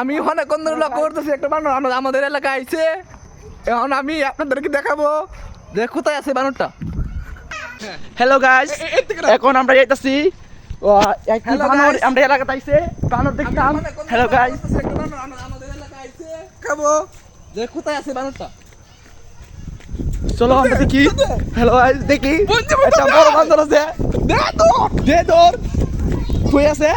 আমি অনেক লক্ষ্য করতেছি একটা বানর আমাদের এলাকায় আইছে। এখন আমি আপনাদেরকে দেখাবো যে কোথায় আছে বানরটা। হ্যালো গাইস, এখন আমরা যাইতাছি বানর আমরা এলাকাতে আইছে বানর দেখতাম। হ্যালো গাইস, আমাদের এলাকায় আইছে দেখাবো যে কোথায় আছে বানরটা। চলো আমরা দেখি। হ্যালো গাইস, দেখি একটা বড় বানর আছে। দে তোর কই আছে?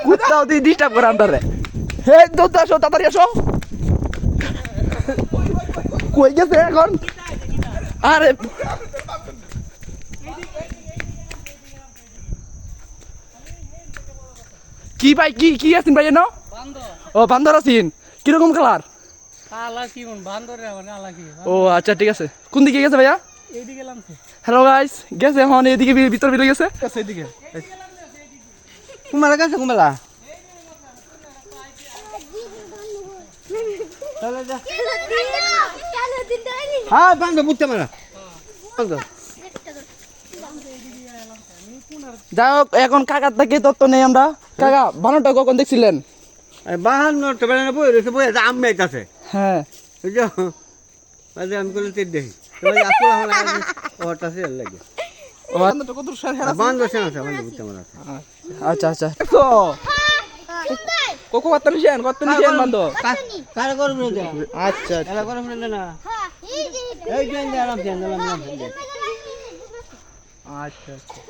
কুত্তাও দিয়ে ডিস্টার্ব করে আমাদের। হে দৌড়তে আসো, তাড়াতাড়ি আসো। কই গেছে এখন? আরে কি ভাই, কি কি আছেন ভাই? জানো ও বান্দর আছেন। কিরকম কালার? ও আচ্ছা, ঠিক আছে। কোন দিকে গেছে ভাইয়া? হ্যালো গাইস, গেছে এখন এদিকে ভিতর ভিতরে গেছে। এদিকে কুমারা গেছে। কুমারা হ্যাঁ বান্ধব বুঝতে পারা। যাই হোক, এখন কাকার থেকে তত্ত্ব নেই আমরা। কাকা, বানরটা কখন দেখছিলেন? 52টা বেলা বই রয়েছে, বই আছে আম মেয়েছে। হ্যাঁ বুঝছো, আমি করলে তেল দেখি লাগে আচ্ছা আচ্ছা। কোকো কত নিছেন? কত নিছেন বান্ধব? কার করব না। আচ্ছা এলা করব না। এই দেন আরাম দেন। আচ্ছা আচ্ছা।